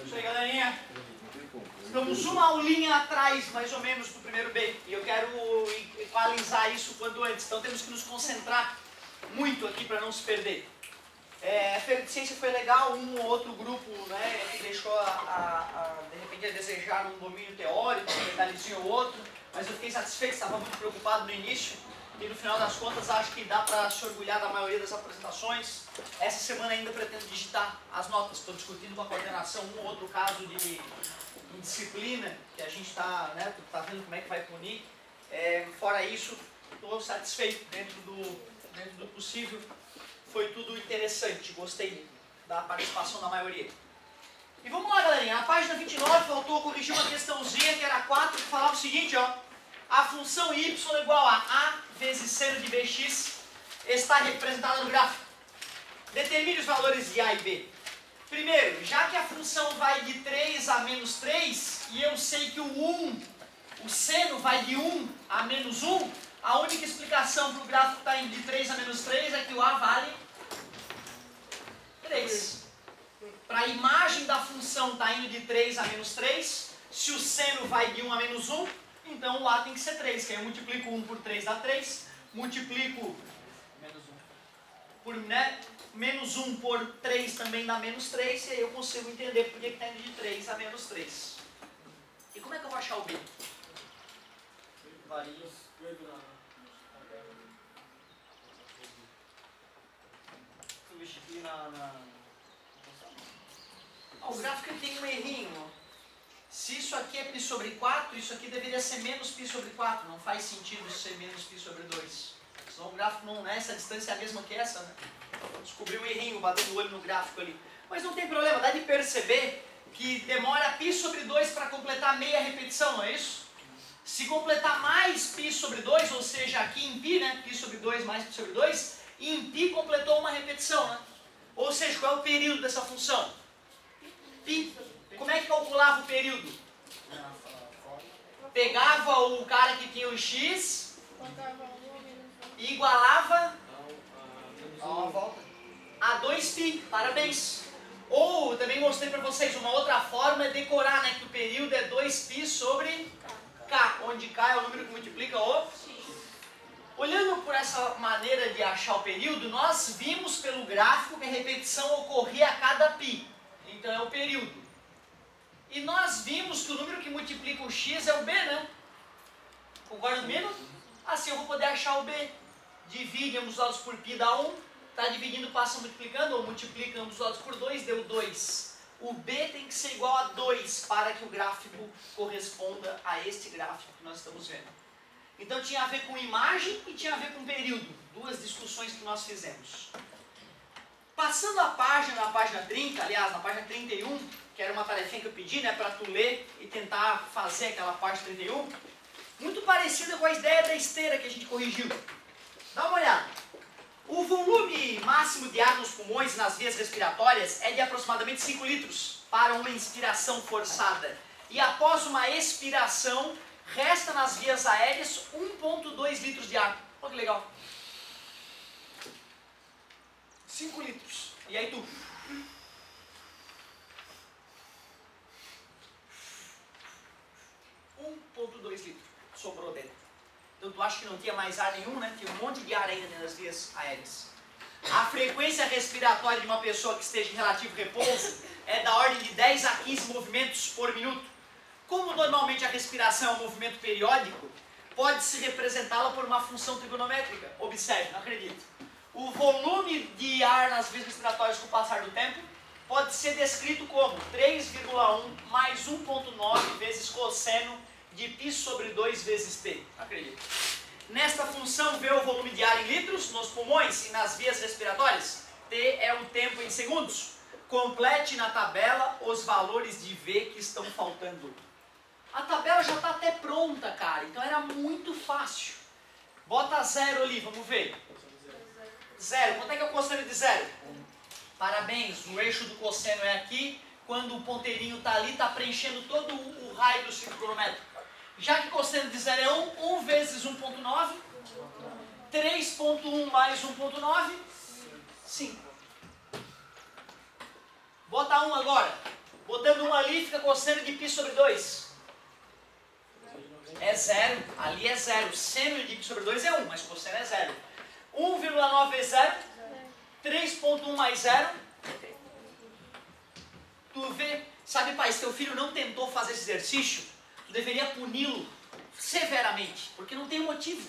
Isso aí, galerinha. Estamos uma aulinha atrás, mais ou menos, do primeiro B. E eu quero equalizar isso quanto antes. Então temos que nos concentrar muito aqui para não se perder. A feira de ciência foi legal, um ou outro grupo, né, que deixou de repente a desejar um domínio teórico, um detalhezinho ou outro, mas eu fiquei satisfeito, estava muito preocupado no início e no final das contas acho que dá para se orgulhar da maioria das apresentações. Essa semana ainda pretendo digitar as notas, estou discutindo com a coordenação um ou outro caso de indisciplina que a gente está, né, vendo como é que vai punir. Fora isso, estou satisfeito dentro do possível. Foi tudo interessante, gostei da participação da maioria. E vamos lá, galerinha, na página 29 faltou corrigir uma questãozinha que era 4, que falava o seguinte, ó. A função y igual a a vezes seno de bx está representada no gráfico. Determine os valores de a e b. Primeiro, já que a função vai de 3 a menos 3, e eu sei que o seno vai de 1 a menos 1, a única explicação para o gráfico estar indo de 3 a menos 3 é que o a vale 3. Para a imagem da função está indo de 3 a menos 3, se o seno vai de 1 a menos 1, então o a tem que ser 3, que aí eu multiplico 1 por 3 dá 3, multiplico menos 1 por 3 também dá menos 3, e aí eu consigo entender por que está indo de 3 a menos 3. E como é que eu vou achar o b? Varia. Substituir o gráfico tem um errinho. Se isso aqui é π sobre 4, isso aqui deveria ser menos π sobre 4. Não faz sentido ser menos π sobre 2. Senão o gráfico não é, essa distância é a mesma que essa, né? Descobri um errinho, batendo o olho no gráfico ali. Mas não tem problema, dá de perceber que demora π sobre 2 para completar meia repetição, não é isso? Se completar mais π sobre 2, ou seja, aqui em π, né? π sobre 2 mais π sobre 2, e em π completou uma repetição, né? Ou seja, qual é o período dessa função? π. Como é que calculava o período? Pegava o cara que tinha o x e igualava a 2π. Parabéns. Ou, também mostrei para vocês, uma outra forma é decorar, né, que o período é 2π sobre k, onde k é o número que multiplica o x. Olhando por essa maneira de achar o período, nós vimos pelo gráfico que a repetição ocorria a cada π. Então é o período. E nós vimos que o número que multiplica o x é o b, né? Concorda comigo? Assim eu vou poder achar o b. Divide ambos os lados por π, dá 1. Está dividindo, passa multiplicando, ou multiplica ambos os lados por 2, deu 2. O b tem que ser igual a 2 para que o gráfico corresponda a este gráfico que nós estamos vendo. Então tinha a ver com imagem e tinha a ver com período. Duas discussões que nós fizemos. Passando a página, na página 30, aliás, na página 31, que era uma tarefinha que eu pedi, né, para tu ler e tentar fazer aquela parte 31, muito parecida com a ideia da esteira que a gente corrigiu. Dá uma olhada. O volume máximo de ar nos pulmões e nas vias respiratórias é de aproximadamente 5 litros para uma inspiração forçada. E após uma expiração, resta nas vias aéreas 1,2 litros de ar. Olha que legal. 5 litros. E aí tu... 1,2 litros sobrou dentro. Então tu acha que não tinha mais ar nenhum, né? Tinha um monte de ar ainda nas vias aéreas. A frequência respiratória de uma pessoa que esteja em relativo repouso é da ordem de 10 a 15 movimentos por minuto. Como normalmente a respiração é um movimento periódico, pode-se representá-la por uma função trigonométrica. Observe, não acredito. O volume de ar nas vias respiratórias com o passar do tempo pode ser descrito como 3,1 mais 1,9 vezes cosseno de π sobre 2 vezes t. Acredito. Nesta função, vê o volume de ar em litros nos pulmões e nas vias respiratórias. T é o tempo em segundos. Complete na tabela os valores de V que estão faltando. A tabela já está até pronta, cara. Então era muito fácil. Bota 0 ali, vamos ver. 0. Quanto é que é o cosseno de 0? Parabéns, o eixo do cosseno é aqui. Quando o ponteirinho está ali, está preenchendo todo o raio do círculo cronométrico. Já que cosseno de 0 é 1, 1 vezes 1,9, 3,1 mais 1,9, 5. Bota 1 agora. Botando 1 ali, fica cosseno de π sobre 2. É 0. Ali é 0. Seno de π sobre 2 é 1, mas cosseno é 0. 1,9 vezes 0. 3,1 mais 0. Tu vê, sabe, pai, se teu filho não tentou fazer esse exercício, tu deveria puni-lo severamente, porque não tem motivo.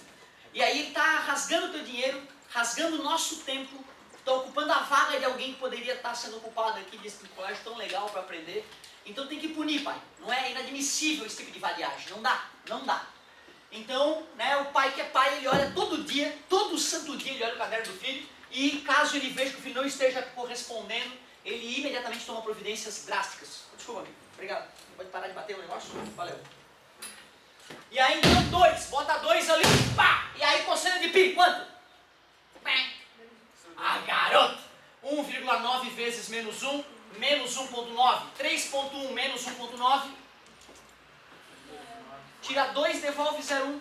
E aí ele está rasgando o teu dinheiro, rasgando o nosso tempo, está ocupando a vaga de alguém que poderia estar sendo ocupado aqui desse colégio tão legal para aprender. Então tem que punir, pai. Não é inadmissível esse tipo de vadiagem. Não dá, não dá. Então, né, o pai que é pai, ele olha todo dia, todo santo dia ele olha o caderno do filho, e caso ele veja que o filho não esteja correspondendo, ele imediatamente toma providências drásticas. Desculpa, amigo. Obrigado. Pode parar de bater o negócio? Valeu. E aí então 2, bota 2 ali, pá! E aí cosseno de π, quanto? Ah, garoto! 1,9 vezes menos 1, menos 1,9. 3,1 menos 1,9. Tira 2, devolve 0,1.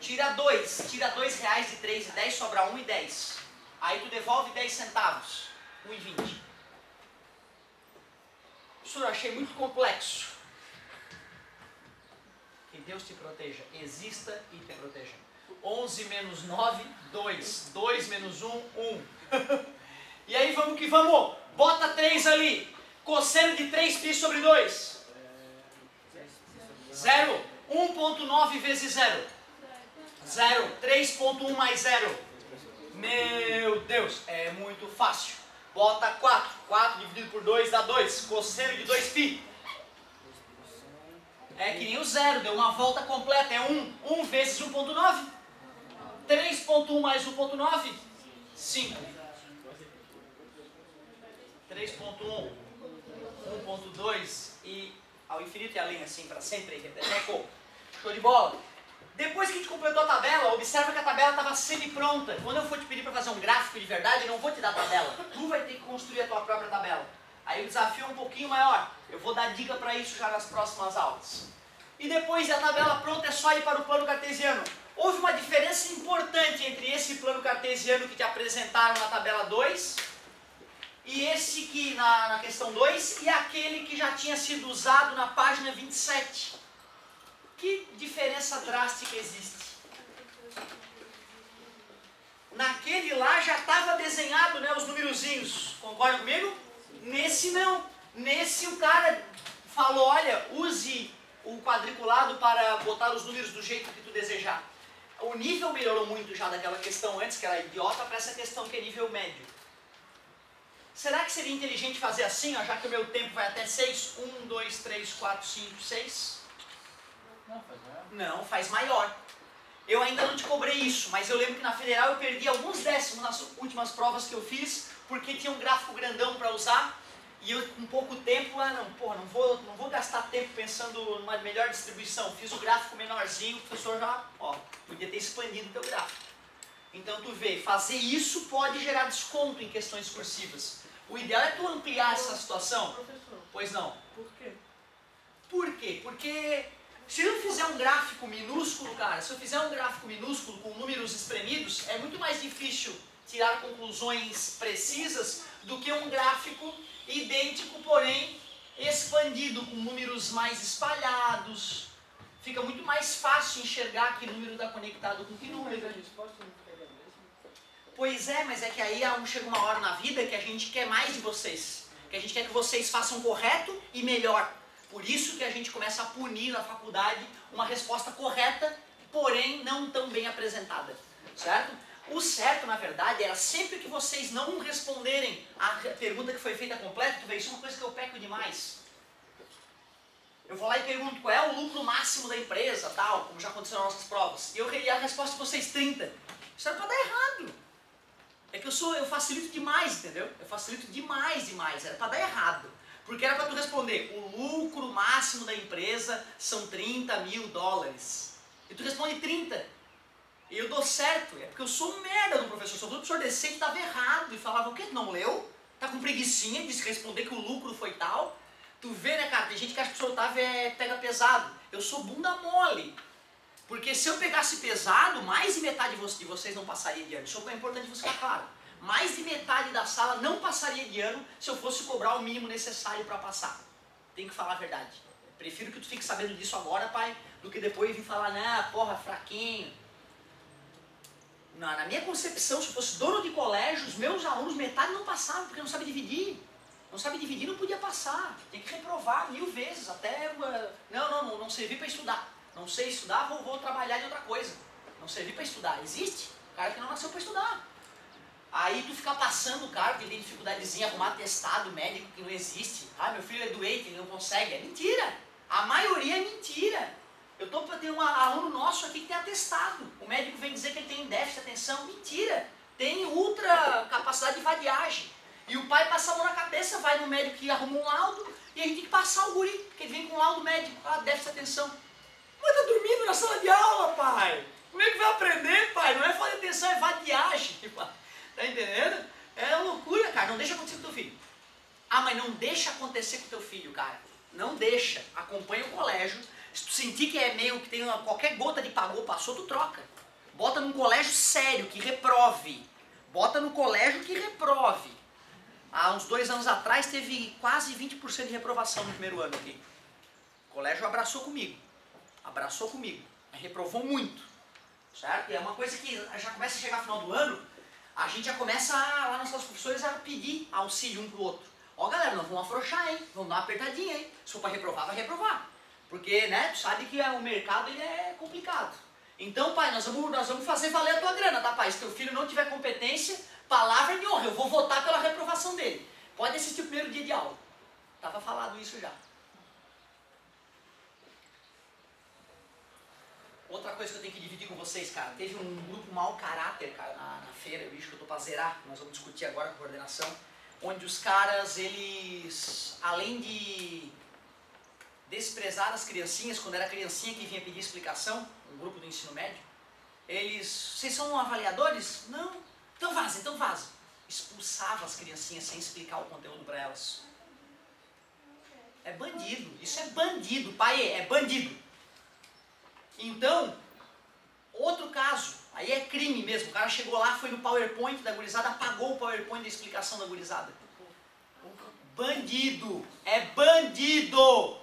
Tira 2 reais de 3 e 10, sobra 1,10. Aí tu devolve 10 centavos, 1,20. Professor, eu achei muito complexo. Que Deus te proteja. Exista e te proteja. 11 menos 9, 2. 2 menos 1, 1. E aí vamos que vamos. Bota 3 ali. Cosseno de 3π sobre 2. 0. 1,9 vezes 0. 0. 3,1 mais 0. Meu Deus, é muito fácil. Bota 4. 4 dividido por 2 dá 2. Cosseno de 2π. É que nem o 0, deu uma volta completa. É 1. 1 vezes 1,9. 3,1 mais 1,9. 5. 3,1. 1,2 e ao infinito e além, assim, para sempre. Show de bola. Depois que a gente completou a tabela, observa que a tabela estava semi-pronta. Quando eu for te pedir para fazer um gráfico de verdade, eu não vou te dar a tabela. Tu vai ter que construir a tua própria tabela. Aí o desafio é um pouquinho maior. Eu vou dar dica para isso já nas próximas aulas. E depois da tabela pronta é só ir para o plano cartesiano. Houve uma diferença importante entre esse plano cartesiano que te apresentaram na tabela 2 e esse que na questão 2 e aquele que já tinha sido usado na página 27. Que diferença drástica existe? Naquele lá já estava desenhado, né, os numerozinhos. Concorda comigo? Nesse não. Nesse o cara falou, olha, use o quadriculado para botar os números do jeito que tu desejar. O nível melhorou muito já daquela questão antes, que era idiota, para essa questão que é nível médio. Será que seria inteligente fazer assim, ó, já que o meu tempo vai até 6? 1, 2, 3, 4, 5, 6? Não, faz maior. Não, faz maior. Eu ainda não te cobrei isso, mas eu lembro que na federal eu perdi alguns décimos nas últimas provas que eu fiz, porque tinha um gráfico grandão para usar, e eu com pouco tempo, não vou gastar tempo pensando numa melhor distribuição. Fiz o gráfico menorzinho, o professor já, podia ter expandido o teu gráfico. Então tu vê, fazer isso pode gerar desconto em questões cursivas. O ideal é tu ampliar essa situação. Professor, Pois não. por quê? Por quê? Porque se eu fizer um gráfico minúsculo, cara, se eu fizer um gráfico minúsculo com números espremidos, é muito mais difícil tirar conclusões precisas do que um gráfico idêntico, porém expandido, com números mais espalhados. Fica muito mais fácil enxergar que número está conectado com que número. Mas a resposta não ficaria a mesma? Pois é, mas é que aí chega uma hora na vida que a gente quer mais de vocês. Que a gente quer que vocês façam correto e melhor. Por isso que a gente começa a punir na faculdade uma resposta correta, porém não tão bem apresentada. Certo? O certo, na verdade, era sempre que vocês não responderem a pergunta que foi feita completa. Tu vê, isso é uma coisa que eu peco demais. Eu vou lá e pergunto qual é o lucro máximo da empresa, tal, como já aconteceu nas nossas provas. E eu queria a resposta de vocês 30. Isso era para dar errado. É que eu facilito demais, entendeu? Eu facilito demais. Era para dar errado. Porque era para tu responder, o lucro máximo da empresa são 30 mil dólares. E tu responde 30. E eu dou certo. É porque eu sou um merda no professor. Se eu sou um professor decente, estava errado. E falava, o quê? Tu não leu? Tá com preguicinha de responder que o lucro foi tal? Tu vê, né, cara? Tem gente que acha que o professor Otávio pega pesado. Eu sou bunda mole. Porque se eu pegasse pesado, mais de metade de vocês não passaria de ano. Isso é importante você ficar claro. Mais de metade da sala não passaria de ano se eu fosse cobrar o mínimo necessário para passar. Tem que falar a verdade. Prefiro que tu fique sabendo disso agora, pai, do que depois vir falar, né, porra, fraquinho. Na minha concepção, se eu fosse dono de colégio, os meus alunos, metade não passavam, porque não sabe dividir. Não sabe dividir, não podia passar. Tem que reprovar 1000 vezes, até... Não servi para estudar. Não sei estudar, vou trabalhar de outra coisa. Não servi para estudar. Existe cara que não nasceu para estudar. Aí tu fica passando o cara que tem dificuldadezinha, arrumar atestado médico que não existe. Ah, meu filho é doente, ele não consegue. É mentira. A maioria é mentira. Eu estou para ter um aluno nosso aqui que tem atestado. O médico vem dizer que ele tem déficit de atenção. Mentira. Tem ultra capacidade de vadiagem. E o pai passa a mão na cabeça, vai no médico que arruma um laudo e a gente tem que passar o guri, porque ele vem com um laudo médico. Ah, déficit de atenção. Mas tá dormindo na sala de aula, pai. Como é que vai aprender, pai? Não é falta de atenção, é vadiagem, pai. Tá entendendo? É loucura, cara. Não deixa acontecer com teu filho. Ah, mas não deixa acontecer com teu filho, cara. Não deixa. Acompanha o colégio. Se tu sentir que é meio que tem qualquer gota de pagou, passou, tu troca. Bota num colégio sério, que reprove. Bota no colégio que reprove. Há uns 2 anos atrás teve quase 20% de reprovação no primeiro ano aqui. O colégio abraçou comigo. Abraçou comigo. Reprovou muito. Certo? E é uma coisa que já começa a chegar no final do ano, a gente já começa lá nas nossas professores a pedir auxílio um pro outro. Ó galera, não vamos afrouxar, hein? Vamos dar uma apertadinha, hein? Se for para reprovar, vai reprovar. Porque, né, tu sabe que o mercado ele é complicado. Então, pai, nós vamos fazer valer a tua grana, tá, pai? Se teu filho não tiver competência, palavra de honra, eu vou votar pela reprovação dele. Pode assistir o primeiro dia de aula. Tava falado isso já. Outra coisa que eu tenho que dividir com vocês, cara, teve um grupo mau caráter, cara, na feira, eu acho que eu tô pra zerar, nós vamos discutir agora com a coordenação, onde os caras, eles, além de desprezar as criancinhas, quando era criancinha que vinha pedir explicação, um grupo do ensino médio, eles, vocês são avaliadores? Não. Então vaza. Expulsava as criancinhas sem explicar o conteúdo para elas. É bandido, isso é bandido, pai, é bandido. Então, outro caso, aí é crime mesmo, o cara chegou lá, foi no PowerPoint da gurizada, apagou o PowerPoint da explicação da gurizada. Bandido, é bandido!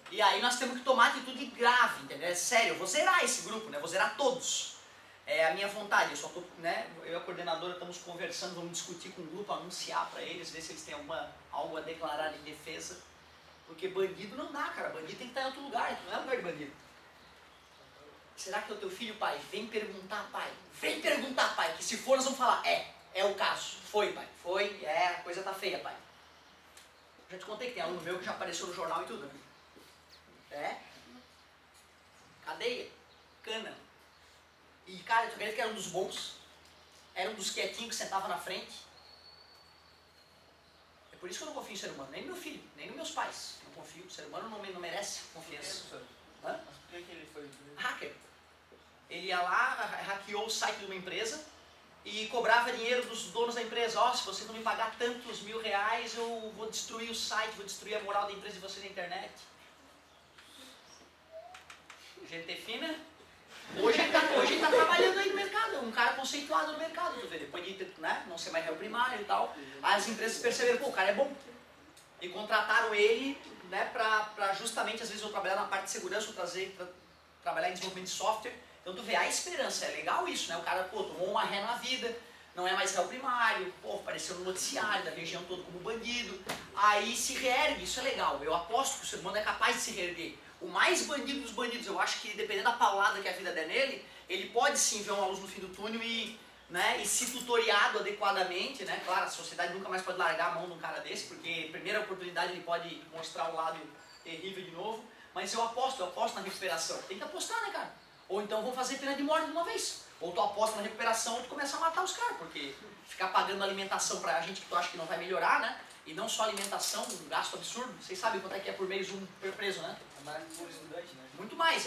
E aí nós temos que tomar atitude grave, entendeu? É sério, eu vou zerar esse grupo, né? Vou zerar todos. É a minha vontade, eu só tô, né? Eu e a coordenadora estamos conversando, vamos discutir com o grupo, anunciar para eles, ver se eles têm algo a declarar em defesa. Porque bandido não dá, cara, bandido tem que estar em outro lugar, não é lugar de bandido. Será que é o teu filho, pai? Vem perguntar, pai. Vem perguntar, pai, que se for nós vamos falar, é o caso. Foi, pai, foi, a coisa tá feia, pai. Já te contei que tem aluno meu que já apareceu no jornal e tudo, né? Cadeia, cana. E cara, tu acredita que era um dos bons? Era um dos quietinhos que sentava na frente. É por isso que eu não confio em ser humano, nem no meu filho, nem nos meus pais. Não confio, o ser humano não merece confiança. Mas por que ele foi? Hacker. Ele ia lá, hackeou o site de uma empresa e cobrava dinheiro dos donos da empresa. Ó, se você não me pagar tantos R$1000, eu vou destruir o site, vou destruir a moral da empresa de vocês na internet. Gente fina. Hoje ele tá trabalhando aí no mercado, um cara conceituado no mercado, tu vê, depois de, né, não ser mais réu primário e tal. Aí as empresas perceberam, pô, o cara é bom. E contrataram ele, né, pra justamente, às vezes, eu trabalhar na parte de segurança, ou trabalhar em desenvolvimento de software. Então tu vê a esperança, é legal isso, né? O cara, pô, tomou uma ré na vida, não é mais réu primário, pô, apareceu no noticiário da região toda como bandido. Aí se reergue, isso é legal. Eu aposto que o ser humano é capaz de se reerguer. O mais bandido dos bandidos, eu acho que dependendo da paulada que a vida der nele, ele pode sim ver uma luz no fim do túnel e, né, e se tutoriado adequadamente, né? Claro, a sociedade nunca mais pode largar a mão de um cara desse, porque primeira oportunidade ele pode mostrar o lado terrível de novo, mas eu aposto na recuperação. Tem que apostar, né, cara? Ou então vão fazer pena de morte de uma vez. Ou tu aposta na recuperação ou tu começa a matar os caras, porque ficar pagando alimentação pra gente que tu acha que não vai melhorar, né? E não só alimentação, um gasto absurdo. Vocês sabem quanto é que é por mês um preso, né? Mais por estudante, né? Muito mais.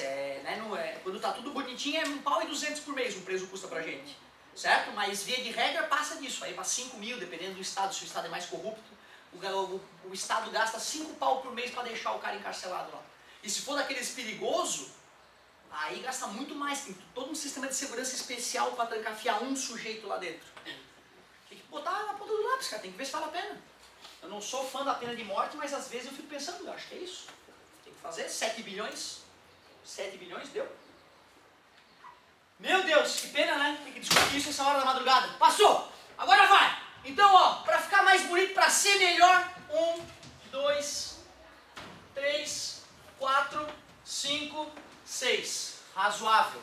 Quando tá tudo bonitinho é R$1.200 por mês um preso custa pra gente. Certo? Mas via de regra passa disso. Aí pra 5.000, dependendo do estado, se o estado é mais corrupto, o estado gasta 5 pau por mês pra deixar o cara encarcelado lá. E se for daqueles perigosos, Aí gasta muito mais, tem todo um sistema de segurança especial para trancafiar um sujeito lá dentro. Tem que botar na ponta do lápis, cara, tem que ver se vale a pena. Eu não sou fã da pena de morte, mas às vezes eu fico pensando, eu acho que é isso. Tem que fazer 7 bilhões. 7 bilhões deu. Meu Deus, que pena, né? Tem que discutir isso essa hora da madrugada. Passou! Agora vai! Então, ó, para ficar mais bonito, para ser melhor, 1, 2, 3, 4, 5, 6. Razoável.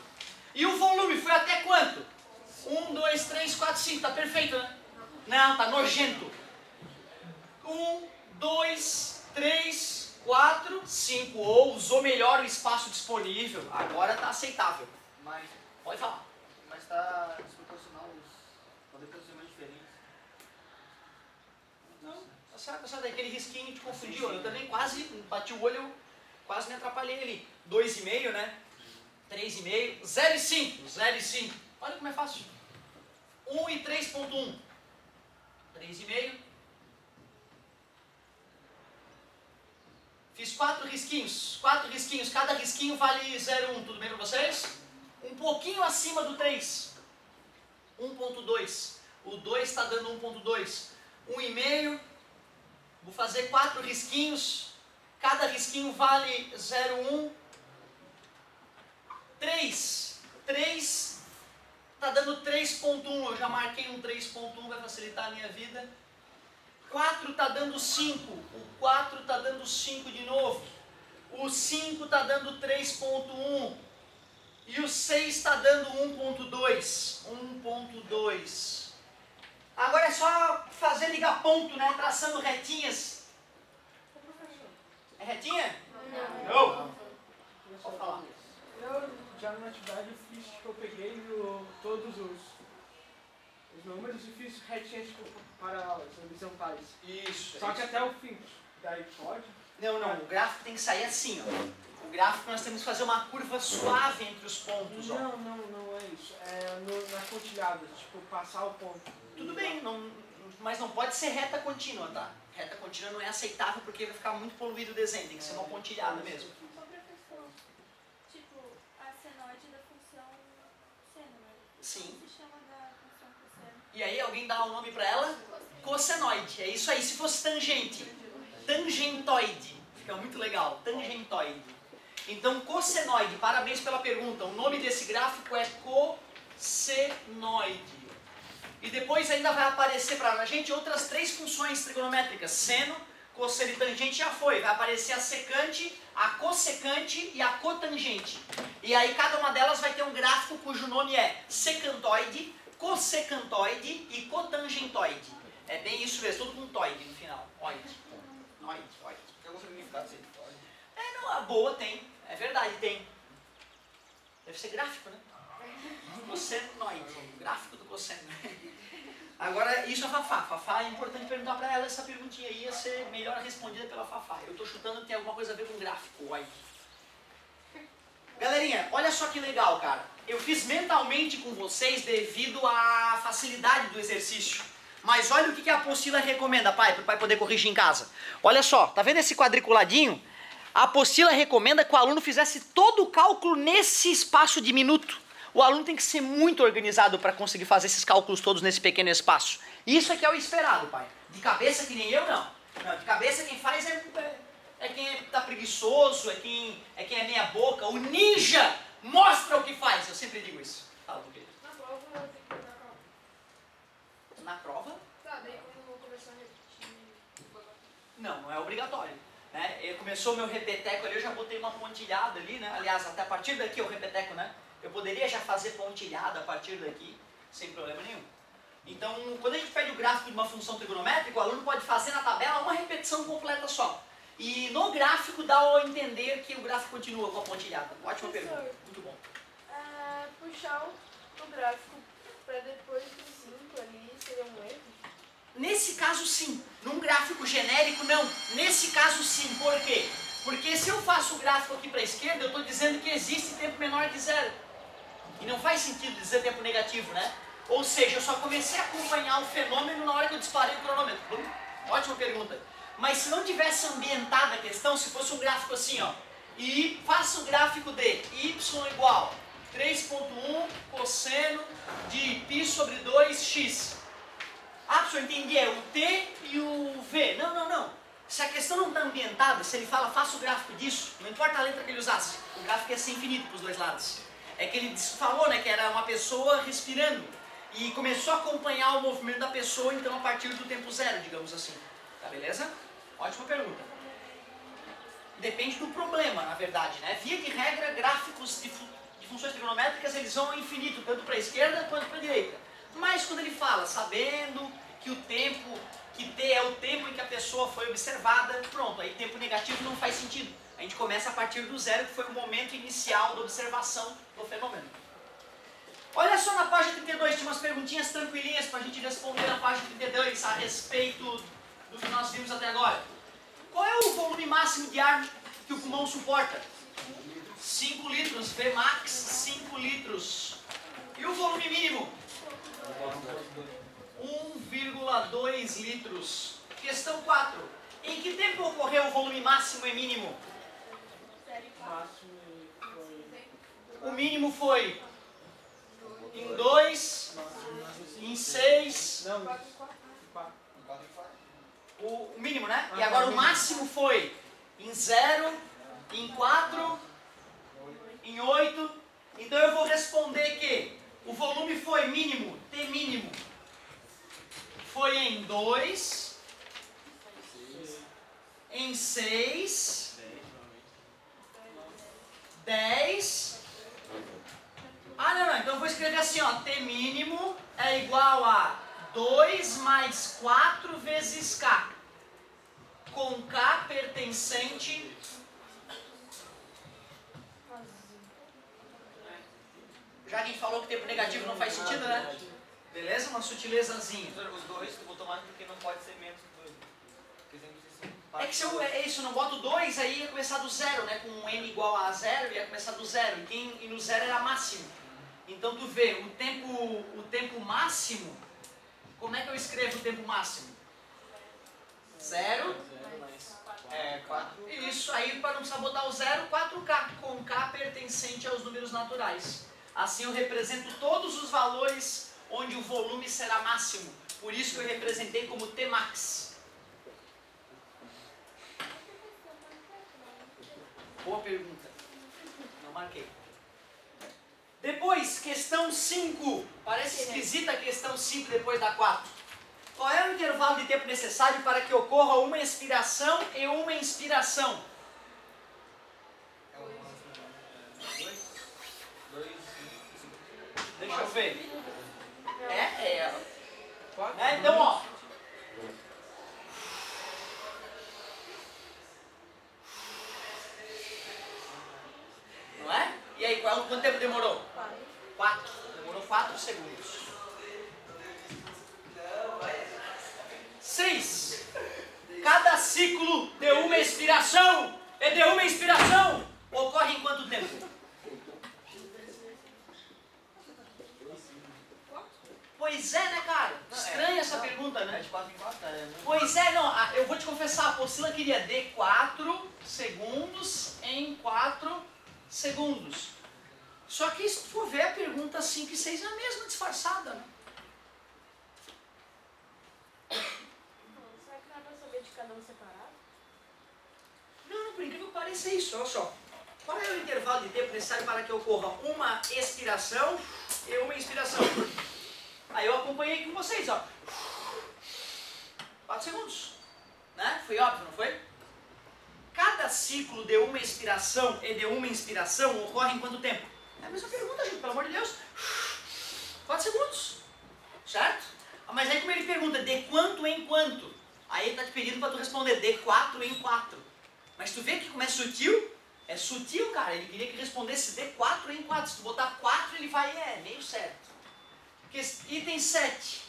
E o volume foi até quanto? 1, 2, 3, 4, 5. Tá perfeito, né? Não, tá nojento. 1, 2, 3, 4, 5. Ou usou melhor o espaço disponível. Agora tá aceitável. Mas, Pode falar. mas tá desproporcional os posicionamentos diferentes. Não, tá certo, aquele risquinho te confundiu. Eu também quase bati o olho, quase me atrapalhei ali. 2,5, né? 3,5, 0,5. 0,5. Olha como é fácil. 1 e 3,1. 3,5. Fiz 4 risquinhos. 4 risquinhos. Cada risquinho vale 0,1. Tudo bem para vocês? Um pouquinho acima do 3. 1,2. O 2 está dando 1,2. 1,5. Vou fazer 4 risquinhos. Cada risquinho vale 0,1. 3. 3 está dando 3,1. Eu já marquei um 3,1, vai facilitar a minha vida. 4 está dando 5. O 4 está dando 5 de novo. O 5 está dando 3,1. E o 6 está dando 1,2. 1,2. Agora é só fazer ligar ponto, né? Traçando retinhas. É retinha? Não. Pode falar. Eu já na atividade eu fiz, eu peguei todos os números e fiz retinhas paralelas, horizontais. Isso. Só que até o fim. Daí pode? Não, o gráfico tem que sair assim, ó. O gráfico nós temos que fazer uma curva suave entre os pontos, ó. Não é isso. É nas pontilhadas, tipo, passar o ponto. Tudo bem, mas não pode ser reta contínua, tá? Reta contínua não é aceitável porque vai ficar muito poluído o desenho, tem que ser uma pontilhada mesmo. Ô professor, tipo, a senoide da função seno, né? Sim. Como se chama da função cosseno? E aí alguém dá o nome pra ela? Cossenoide. É isso aí, se fosse tangente. Tangentoide. Fica muito legal, tangentoide. Então, cossenoide, parabéns pela pergunta. O nome desse gráfico é cossenoide. E depois ainda vai aparecer para a gente outras 3 funções trigonométricas. Seno, cosseno e tangente já foi. Vai aparecer a secante, a cossecante e a cotangente. E aí cada uma delas vai ter um gráfico cujo nome é secantoide, cossecantoide e cotangentoide. É bem isso mesmo, tudo com toide no final. Oide. Oide. Tem algum significado se ele pode? Não, a boa tem. É verdade, tem. Deve ser gráfico, né? Cossenoide. Gráfico do cosseno. Agora, isso é Fafá. Fafá é importante perguntar para ela. Essa perguntinha aí ia ser melhor respondida pela Fafá. Eu estou chutando que tem alguma coisa a ver com gráfico. Oide. Galerinha, olha só que legal, cara. Eu fiz mentalmente com vocês devido à facilidade do exercício. Mas olha o que a apostila recomenda, pai, para o pai poder corrigir em casa. Olha só, tá vendo esse quadriculadinho? A apostila recomenda que o aluno fizesse todo o cálculo nesse espaço de minuto. O aluno tem que ser muito organizado para conseguir fazer esses cálculos todos nesse pequeno espaço. Isso é que é o esperado, pai. De cabeça que nem eu, não. Não, de cabeça quem faz é quem tá preguiçoso, é quem é meia boca. O ninja mostra o que faz. Eu sempre digo isso. Fala, do quê? Na prova eu tenho que dar calma. Na prova? Tá, daí quando começar a repetir. Não é obrigatório. Né? Começou o meu repeteco ali, eu já botei uma pontilhada ali, né? Aliás, até a partir daqui é o repeteco, né? Eu poderia já fazer pontilhada a partir daqui, sem problema nenhum. Então, quando a gente pede o gráfico de uma função trigonométrica, o aluno pode fazer na tabela uma repetição completa só. E no gráfico dá a entender que o gráfico continua com a pontilhada. Ótima pergunta, muito bom. Puxar o gráfico para depois do 5 ali seria um erro? Nesse caso, sim. Num gráfico genérico, não. Nesse caso, sim. Por quê? Porque se eu faço o gráfico aqui para a esquerda, eu estou dizendo que existe tempo menor que 0. E não faz sentido dizer tempo negativo, né? Ou seja, eu só comecei a acompanhar o fenômeno na hora que eu disparei o cronômetro. Ótima pergunta. Mas se não tivesse ambientada a questão, se fosse um gráfico assim, ó, e faça o gráfico de y igual 3.1 cosseno de π sobre 2x. Ah, professor, entendi, é o t e o v. Não. Se a questão não está ambientada, se ele fala faça o gráfico disso, não importa a letra que ele usasse, o gráfico ia ser infinito para os dois lados. É que ele falou, né, que era uma pessoa respirando e começou a acompanhar o movimento da pessoa, então a partir do tempo zero, digamos assim. Tá beleza? Ótima pergunta. Depende do problema, na verdade, né? Via de regra, gráficos de funções trigonométricas, eles vão ao infinito, tanto para a esquerda quanto para a direita. Mas quando ele fala, sabendo que o tempo, que t é o tempo em que a pessoa foi observada, pronto, aí tempo negativo não faz sentido. A gente começa a partir do zero, que foi o momento inicial da observação do fenômeno. Olha só na página 32, tinha umas perguntinhas tranquilinhas para a gente responder na página 32 a respeito do que nós vimos até agora. Qual é o volume máximo de ar que o pulmão suporta? 5 litros, Vmax 5 litros. E o volume mínimo? 1,2 litros. Questão 4. Em que tempo ocorreu o volume máximo e mínimo? O mínimo foi em 2, em 6, o mínimo, né? E agora o máximo foi em 0, em 4, em 8. Então eu vou responder que o volume foi mínimo, T mínimo, foi em 2, em 6, 10. Ah, não, então eu vou escrever assim, ó, T mínimo é igual a 2 mais 4 vezes K, com K pertencente. Já que a gente falou que tempo negativo não faz sentido, né? Beleza? Uma sutilezazinha. Os dois, tu botou mais porque não pode ser menos que 2. É que se eu não boto 2, aí ia começar do zero, né? Com um n igual a 0, ia começar do zero. E no zero era máximo. Então tu vê, o tempo máximo, como é que eu escrevo o tempo máximo? 0. 4. Isso, aí para não precisar botar o 0, 4K, com K pertencente aos números naturais. Assim eu represento todos os valores onde o volume será máximo. Por isso que eu representei como Tmax. Boa pergunta. Não marquei. Depois, questão 5. Parece esquisita a questão 5 depois da 4. Qual é o intervalo de tempo necessário para que ocorra uma expiração e uma inspiração? 2. Deixa eu ver. Então, ó. Não é? E aí, quanto tempo demorou? 4. Demorou 4 segundos. 6. Cada ciclo de uma expiração e de uma inspiração ocorre em quanto tempo? Pois é, né, cara? Estranha essa pergunta, né? De 4 em 4, Pois é, não, eu vou te confessar, a Priscila queria de 4 segundos em 4 segundos. Só que se tu for ver a pergunta 5 e 6 é a mesma disfarçada, né? Será que não é pra saber de cada um separado? Não, por incrível que pareça é isso, olha só. Qual é o intervalo de tempo necessário para que ocorra uma expiração e uma inspiração? Aí eu acompanhei com vocês, ó. 4 segundos. Né? Foi óbvio, não foi? Cada ciclo de uma expiração e de uma inspiração ocorre em quanto tempo? É a mesma pergunta, gente, pelo amor de Deus. 4 segundos. Certo? Mas aí como ele pergunta de quanto em quanto? Aí ele está te pedindo para tu responder de 4 em 4. Mas tu vê que como é sutil? É sutil, cara. Ele queria que respondesse de 4 em 4. Se tu botar 4, ele vai, meio certo. Item 7.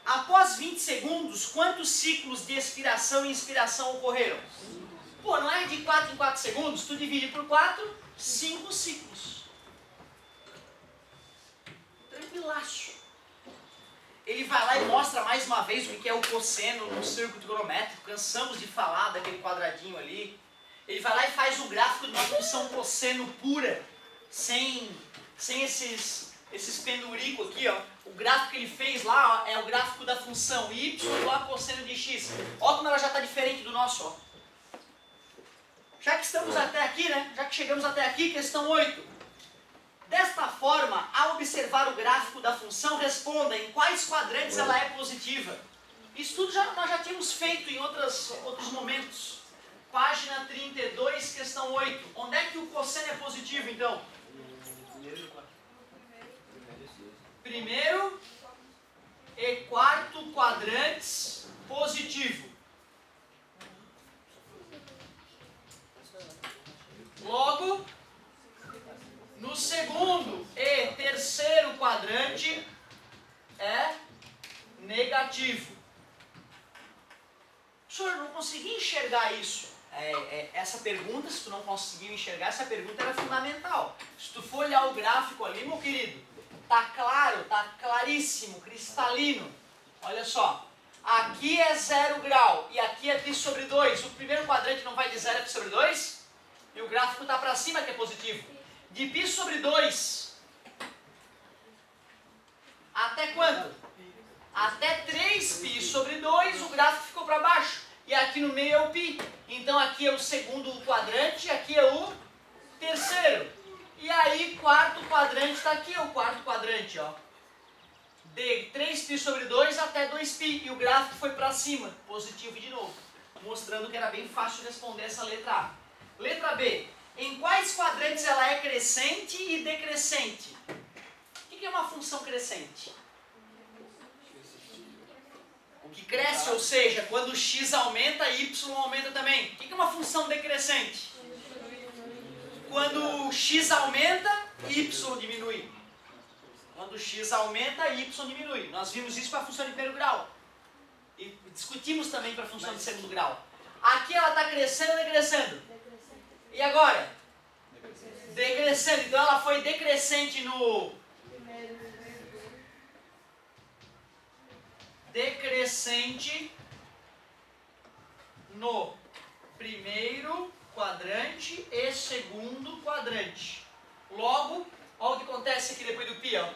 Após 20 segundos, quantos ciclos de expiração e inspiração ocorreram? Pô, não é de 4 em 4 segundos? Tu divide por 4, 5 ciclos. Tranquilaço. Ele vai lá e mostra mais uma vez o que é o cosseno no círculo trigonométrico. Cansamos de falar daquele quadradinho ali. ele vai lá e faz o gráfico de uma função cosseno pura, sem esses penduricos aqui, ó. O gráfico que ele fez lá, ó, é o gráfico da função y igual a cosseno de x. Olha como ela já está diferente do nosso, ó. Já que estamos até aqui, né? Já que chegamos até aqui, questão 8. Desta forma, ao observar o gráfico da função, responda em quais quadrantes ela é positiva. Isso tudo nós já tínhamos feito em outros momentos. Página 32, questão 8. Onde é que o cosseno é positivo, então? Primeiro e quarto quadrantes positivo. Logo, no segundo e terceiro quadrante é negativo. Senhor, eu não consegui enxergar isso. Essa pergunta, se tu não conseguiu enxergar, essa pergunta era fundamental. Se tu for olhar o gráfico ali, meu querido, tá claro, tá claríssimo, cristalino. Olha só, aqui é 0 grau e aqui é π sobre 2. O primeiro quadrante não vai de 0 a π sobre 2? E o gráfico tá para cima, que é positivo. De π sobre 2 até quanto? Até 3π sobre 2, o gráfico ficou para baixo. E aqui no meio é o π. Então aqui é o segundo quadrante, aqui é o terceiro. E aí, quarto quadrante está aqui, é o quarto quadrante, ó. De 3π sobre 2 até 2π. E o gráfico foi para cima, positivo de novo. Mostrando que era bem fácil responder essa letra A. Letra B. Em quais quadrantes ela é crescente e decrescente? O que é uma função crescente? O que cresce, ou seja, quando x aumenta, y aumenta também. O que é uma função decrescente? Quando x aumenta, y diminui. Quando x aumenta, y diminui. Nós vimos isso para a função de primeiro grau. E discutimos também para a função de segundo grau. Aqui ela está crescendo ou decrescendo? E agora? Decrescendo. Então ela foi decrescente no... Decrescente no primeiro quadrante e segundo quadrante. Logo, olha o que acontece aqui depois do π, ó.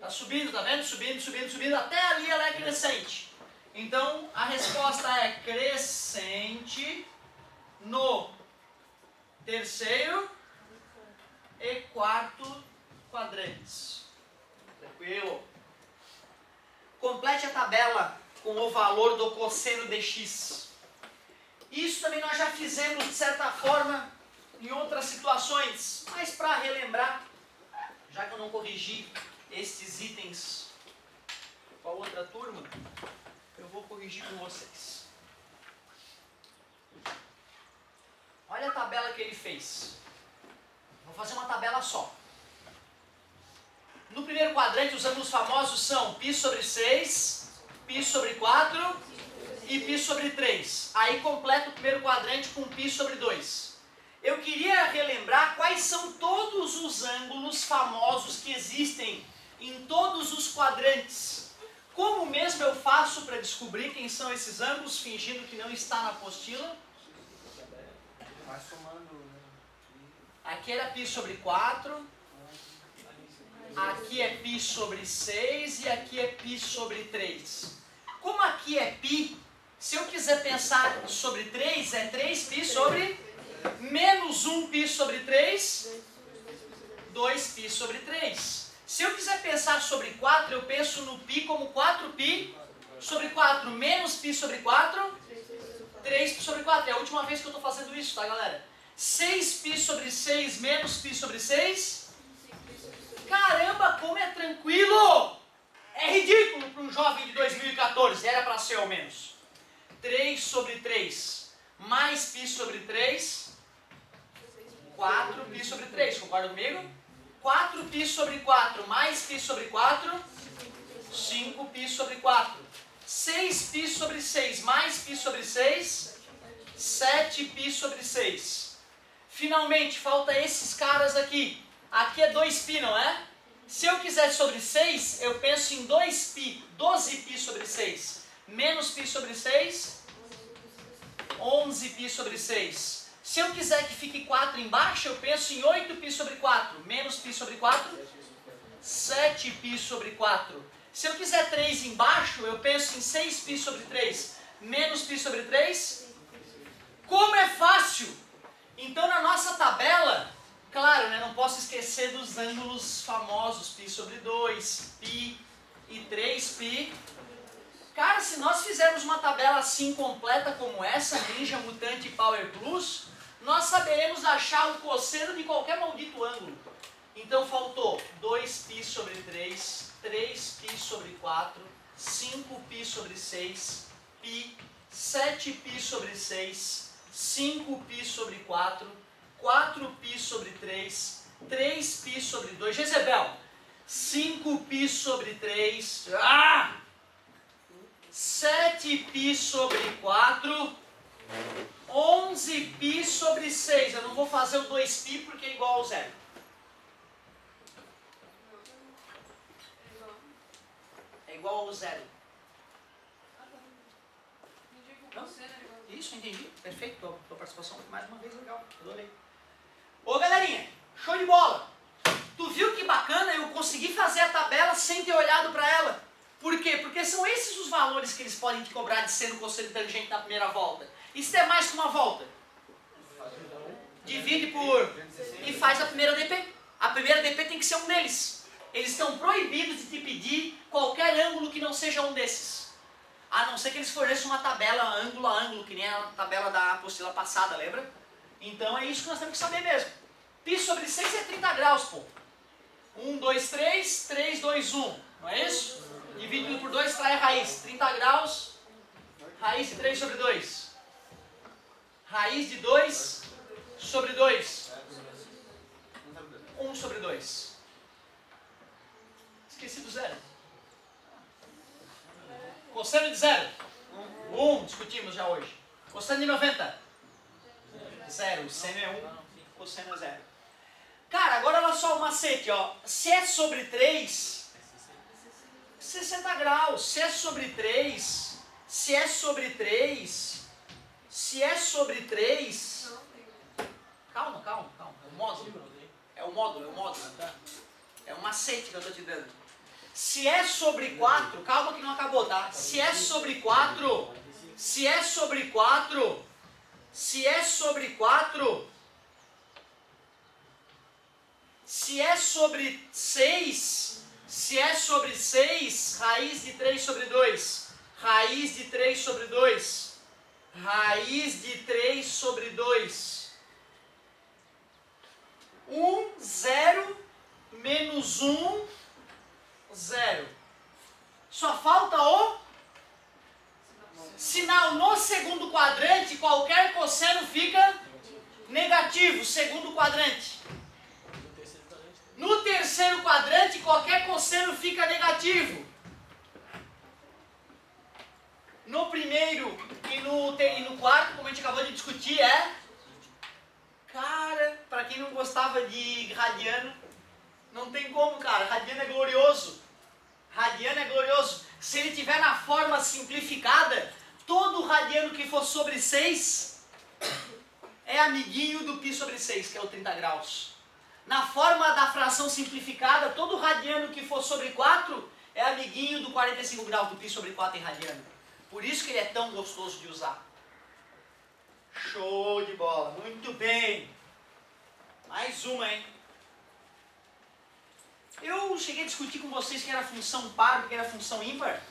Tá subindo, tá vendo? Subindo, subindo, subindo. Até ali ela é crescente. Então, a resposta é crescente no terceiro e quarto quadrantes. Tranquilo? Complete a tabela com o valor do cosseno de x. Isso também nós já fizemos, de certa forma, em outras situações. Mas para relembrar, já que eu não corrigi estes itens com a outra turma, eu vou corrigir com vocês. Olha a tabela que ele fez. Vou fazer uma tabela só. No primeiro quadrante, os ângulos famosos são π sobre 6, π sobre 4 e π sobre 3. Aí completa o primeiro quadrante com π sobre 2. Eu queria relembrar quais são todos os ângulos famosos que existem em todos os quadrantes. Como mesmo eu faço para descobrir quem são esses ângulos, fingindo que não está na apostila? Vai somando, né? Aqui era π sobre 4. Aqui é π sobre 6 e aqui é π sobre 3. Como aqui é π, se eu quiser pensar sobre 3, é 3π sobre menos 1π sobre 3, 2π sobre 3. Se eu quiser pensar sobre 4, eu penso no π como 4π sobre 4 menos π sobre 4, 3π sobre 4. É a última vez que eu estou fazendo isso, tá, galera? 6π sobre 6 menos π sobre 6... Caramba, como é tranquilo! É ridículo para um jovem de 2014, era para ser ao menos. 3 sobre 3 mais π sobre 3, 4π sobre 3, concorda comigo? 4π sobre 4 mais π sobre 4, 5π sobre 4. 6π sobre 6 mais π sobre 6, 7π sobre 6. Finalmente, falta esses caras aqui. Aqui é 2π, não é? Se eu quiser sobre 6, eu penso em 2π, 12π sobre 6. Menos π sobre 6, 11π sobre 6. Se eu quiser que fique 4 embaixo, eu penso em 8π sobre 4. Menos π sobre 4, 7π sobre 4. Se eu quiser 3 embaixo, eu penso em 6π sobre 3. Menos π sobre 3. Como é fácil! Então na nossa tabela, claro, né, não posso esquecer dos ângulos famosos, π sobre 2, π e 3π. Cara, se nós fizermos uma tabela assim completa como essa, Ninja, Mutante e Power Plus, nós saberemos achar o cosseno de qualquer maldito ângulo. Então faltou 2π sobre 3, 3π sobre 4, 5π sobre 6, π, 7π sobre 6, 5π sobre 4, 4π sobre 3, 3π sobre 2. Jezebel, 5π sobre 3, 7π sobre 4, 11π sobre 6. Eu não vou fazer o 2π porque é igual ao zero. É igual ao zero. Não? Isso, entendi. Perfeito. Tua participação mais uma vez legal. Adorei. Ô galerinha, show de bola. Tu viu que bacana? Eu consegui fazer a tabela sem ter olhado para ela. Por quê? Porque são esses os valores que eles podem te cobrar de seno, cosseno e tangente na primeira volta. Isso é mais que uma volta. Divide por... e faz a primeira DP. A primeira DP tem que ser um deles. Eles estão proibidos de te pedir qualquer ângulo que não seja um desses. A não ser que eles forneçam uma tabela ângulo a ângulo, que nem a tabela da apostila passada, lembra? Então é isso que nós temos que saber mesmo. Π sobre 6 é 30 graus, pô. 1, 2, 3, 3, 2, 1. Não é isso? Dividido por 2 trai a raiz. 30 graus, raiz de 3 sobre 2. Raiz de 2 sobre 2. 1 sobre 2. Esqueci do zero. Cosseno de 0. 1, discutimos já hoje. Cosseno de 90. 0. Seno é 1, cosseno é 0. Cara, agora olha só o macete, ó. Se é sobre 3, 60 graus. Se é sobre 3, se é sobre 3, se é sobre 3... Calma. É o módulo. É o módulo, tá? É um macete que eu tô te dando. Se é sobre 4, calma que não acabou, tá? Se é sobre 4, se é sobre 4, se é sobre 4, se é sobre 6, se é sobre 6, raiz de 3 sobre 2, raiz de 3 sobre 2, raiz de 3 sobre 2, 1, 0, menos 1, 0. Só falta o sinal. No segundo quadrante, qualquer cosseno fica negativo. Segundo quadrante. No terceiro quadrante, qualquer cosseno fica negativo. No primeiro e no quarto, como a gente acabou de discutir, é... Cara, para quem não gostava de radiano, não tem como, cara. Radiano é glorioso. Radiano é glorioso. Se ele tiver na forma simplificada, todo radiano que for sobre 6 é amiguinho do π sobre 6, que é o 30 graus. Na forma da fração simplificada, todo radiano que for sobre 4 é amiguinho do 45 graus, do π sobre 4 em radiano. Por isso que ele é tão gostoso de usar. Show de bola. Muito bem. Mais uma, hein? Eu cheguei a discutir com vocês que era função par, que era função ímpar.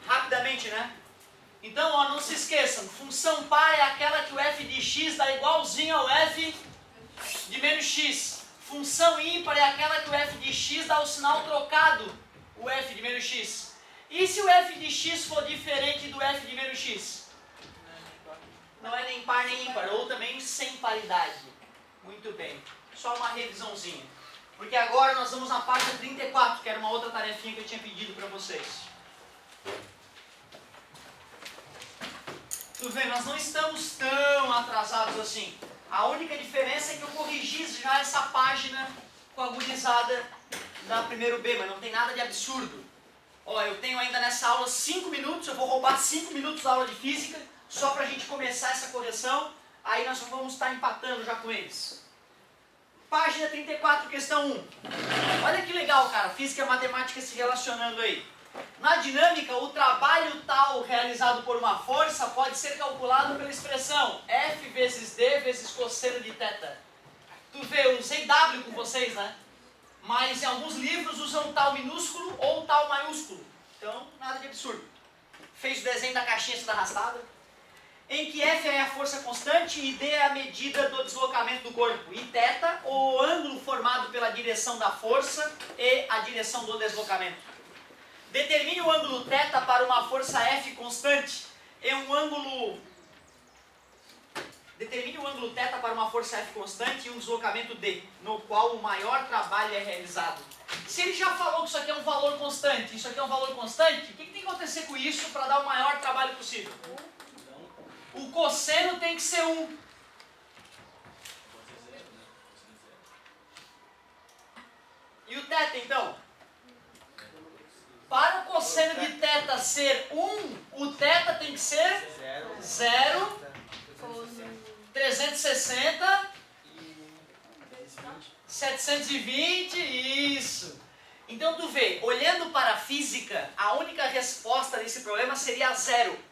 Rapidamente, né? Então, ó, não se esqueçam. Função par é aquela que o f de x dá igualzinho ao f de menos x. Função ímpar é aquela que o f de x dá o sinal trocado, o f de menos x. E se o f de x for diferente do f de menos x? Não é nem par nem ímpar, ou também sem paridade. Muito bem. Só uma revisãozinha. Porque agora nós vamos na página 34, que era uma outra tarefinha que eu tinha pedido para vocês. Tudo bem, nós não estamos tão atrasados assim. A única diferença é que eu corrigi já essa página com a gurizada da primeiro B, mas não tem nada de absurdo. Ó, eu tenho ainda nessa aula 5 minutos, eu vou roubar 5 minutos da aula de física, só para a gente começar essa correção. Aí nós vamos estar empatando já com eles. Página 34, questão 1. Olha que legal, cara. Física e matemática se relacionando aí. Na dinâmica, o trabalho tal realizado por uma força pode ser calculado pela expressão F vezes D vezes cosseno de θ. Tu vê, eu usei W com vocês, né? Mas em alguns livros usam tal minúsculo ou tal maiúsculo. Então, nada de absurdo. Fez o desenho da caixinha toda arrastada. Em que F é a força constante e D é a medida do deslocamento do corpo. E θ, o ângulo formado pela direção da força e a direção do deslocamento. Determine o ângulo θ para uma força F constante e um ângulo... Determine o ângulo θ para uma força F constante e um deslocamento D, no qual o maior trabalho é realizado. Se ele já falou que isso aqui é um valor constante, isso aqui é um valor constante, o que tem que acontecer com isso para dar o maior trabalho possível? O cosseno tem que ser 1. E o θ, então? Para o cosseno de θ ser 1, o θ tem que ser 0, 360, 720, isso. Então tu vê, olhando para a física, a única resposta desse problema seria 0.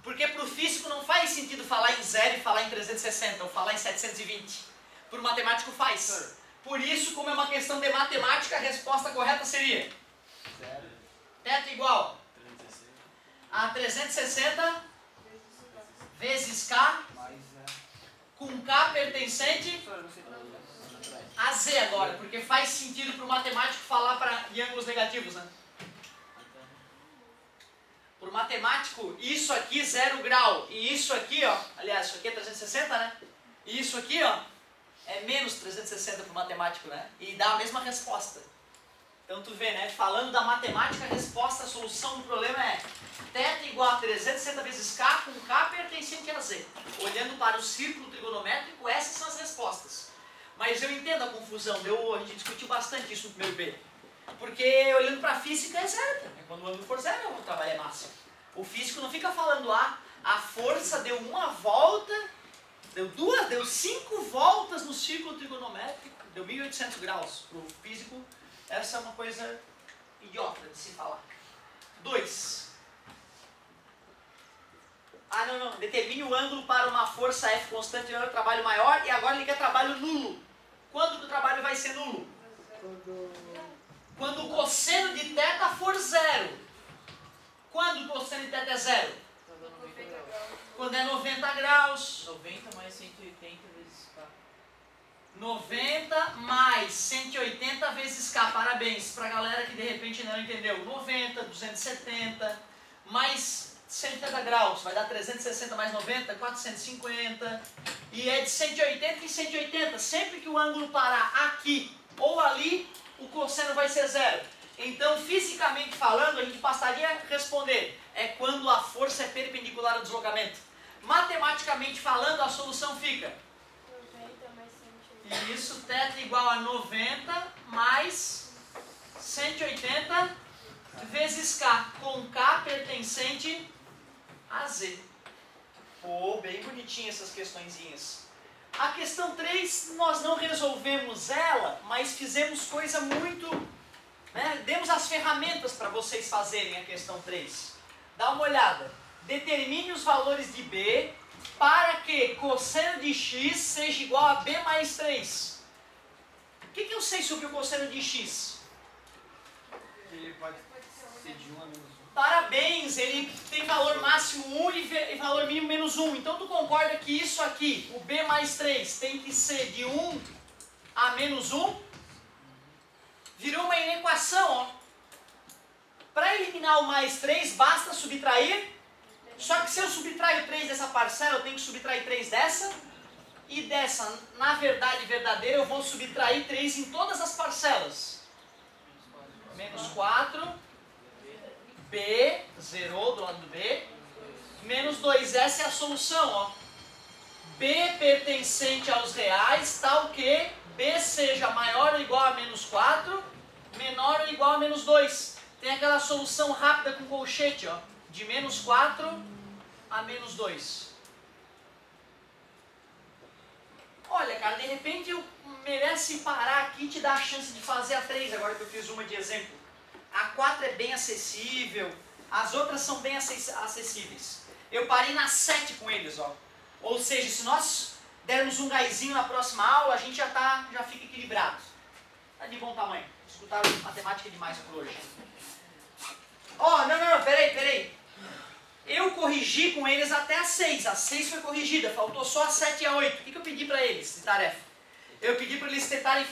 Porque para o físico não faz sentido falar em 0 e falar em 360, ou falar em 720. Para o matemático faz. Por isso, como é uma questão de matemática, a resposta correta seria θ igual a 360 vezes K, com K pertencente a Z agora, porque faz sentido para o matemático falar em ângulos negativos, né? Para o matemático, isso aqui 0 grau, e isso aqui, ó, aliás, isso aqui é 360, né? E isso aqui, ó, é menos 360 para o matemático, né? E dá a mesma resposta. Então tu vê, né? Falando da matemática, a resposta, a solução do problema é θ igual a 360 vezes K com K pertencente a Z. Olhando para o círculo trigonométrico, essas são as respostas. Mas eu entendo a confusão, a gente discutiu bastante isso no primeiro B. Porque olhando para a física é 0. Quando o ângulo for 0, o trabalho é máximo. O físico não fica falando, a força deu uma volta, deu 5 voltas no círculo trigonométrico, deu 1800 graus. Para o físico, essa é uma coisa idiota de se falar. 2. Não. Determine o ângulo para uma força F constante e um trabalho maior, e agora ele quer trabalho nulo. Quando que o trabalho vai ser nulo? Quando o cosseno de θ for 0. Quando o cosseno de θ é 0? Quando é 90 graus. 90 mais 180 vezes K. 90 mais 180 vezes K. Parabéns para a galera que de repente não entendeu. 90, 270, mais 180 graus. Vai dar 360 mais 90, 450. E é de 180 em 180. Sempre que o ângulo parar aqui ou ali, o cosseno vai ser 0. Então, fisicamente falando, a gente passaria a responder. É quando a força é perpendicular ao deslocamento. Matematicamente falando, a solução fica 90 mais 180. Isso, θ igual a 90 mais 180 vezes K, com K pertencente a Z. Pô, bem bonitinho essas questõezinhas. A questão 3, nós não resolvemos ela, mas fizemos coisa muito... demos as ferramentas para vocês fazerem a questão 3. Dá uma olhada. Determine os valores de B para que cosseno de x seja igual a B mais 3. O que eu sei sobre o cosseno de x? Ele pode ser de 1 a menos 1. Parabéns, ele tem valor máximo 1 e valor mínimo menos 1. Então tu concorda que isso aqui, o B mais 3, tem que ser de 1 a menos 1? Virou uma inequação, ó. Para eliminar o mais 3, basta subtrair. Só que se eu subtraio 3 dessa parcela, eu tenho que subtrair 3 dessa. E dessa, na verdade verdadeira, eu vou subtrair 3 em todas as parcelas. Menos 4. B, zerou do lado do B. Menos 2, essa é a solução, ó. B pertencente aos reais, tal que B seja maior ou igual a menos 4, menor ou igual a menos 2. Tem aquela solução rápida com colchete, ó. De menos 4 a menos 2. olha, cara, de repente merece parar aqui e te dar a chance de fazer a 3, agora que eu fiz uma de exemplo. A 4 é bem acessível, as outras são bem acessíveis. Eu parei na 7 com eles, ó. Ou seja, se nós dermos um gásinho na próxima aula, a gente já fica equilibrado. Tá de bom tamanho. Escutaram matemática demais por hoje. Ó, não, peraí. Eu corrigi com eles até a 6. A 6 foi corrigida, faltou só a 7 e a 8. O que eu pedi para eles de tarefa? Eu pedi para eles tentarem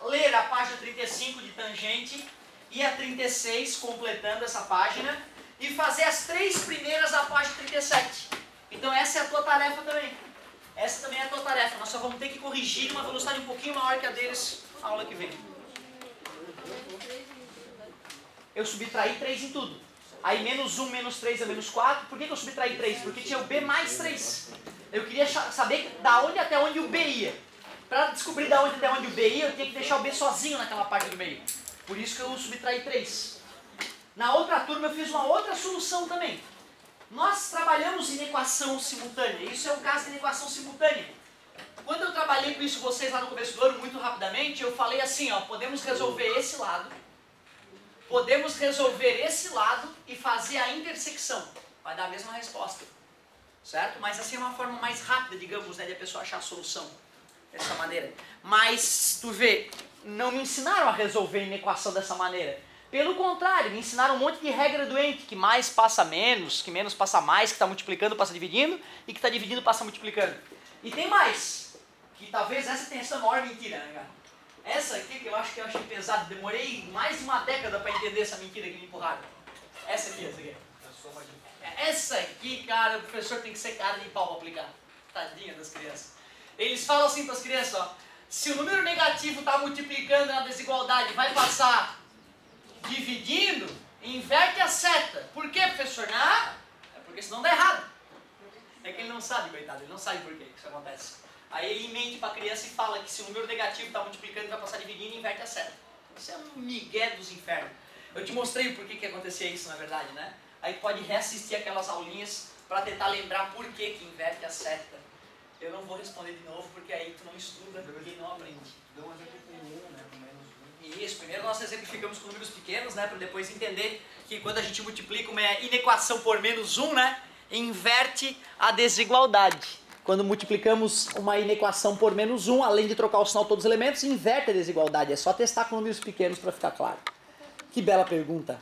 ler a página 35 de tangente e a 36, completando essa página, e fazer as 3 primeiras da página 37. Então essa é a tua tarefa também. Essa também é a tua tarefa. Nós só vamos ter que corrigir uma velocidade um pouquinho maior que a deles na aula que vem. Eu subtraí 3 em tudo. Aí menos 1, menos 3 é menos 4. Por que eu subtraí 3? Porque tinha o B mais 3. Eu queria saber da onde até onde o B ia. Para descobrir da onde até onde o B ia, eu tinha que deixar o B sozinho naquela parte do meio. Por isso que eu subtraí 3. Na outra turma eu fiz uma outra solução também. Nós trabalhamos em equação simultânea. Isso é um caso de equação simultânea. Quando eu trabalhei com isso vocês lá no começo do ano, muito rapidamente, eu falei assim, ó, podemos resolver esse lado, podemos resolver esse lado e fazer a intersecção. Vai dar a mesma resposta. Certo? Mas assim é uma forma mais rápida, digamos, né, de a pessoa achar a solução. Dessa maneira. Mas, tu vê, não me ensinaram a resolver em equação dessa maneira. Pelo contrário, me ensinaram um monte de regra doente, que mais passa menos, que menos passa mais, que está multiplicando passa dividindo, e que está dividindo passa multiplicando. E tem mais, que talvez essa tenha sido a maior mentira, né, cara? Essa aqui que eu achei pesada, demorei mais de uma década para entender essa mentira que me empurraram. Essa aqui. Essa aqui, cara, o professor tem que ser cara de pau para aplicar. Tadinha das crianças. Eles falam assim para as crianças, ó, se o número negativo está multiplicando na desigualdade, vai passar dividindo, inverte a seta. Por quê, professor? Ah, é porque senão dá errado. É que ele não sabe, coitado, ele não sabe por que isso acontece. Aí ele mente para a criança e fala que se o número negativo está multiplicando, vai passar dividindo e inverte a seta. Isso é um migué dos infernos. Eu te mostrei por que acontecia isso, na verdade, né? Aí pode reassistir aquelas aulinhas para tentar lembrar por que inverte a seta. Eu não vou responder de novo, porque aí tu não estuda e não aprende. Dá um exemplo com 1, né? Com menos 1. Isso, primeiro nós exemplificamos com números pequenos, né? Para depois entender que quando a gente multiplica uma inequação por menos 1, né? Inverte a desigualdade. Quando multiplicamos uma inequação por menos 1, além de trocar o sinal de todos os elementos, inverte a desigualdade. É só testar com números pequenos para ficar claro. Que bela pergunta.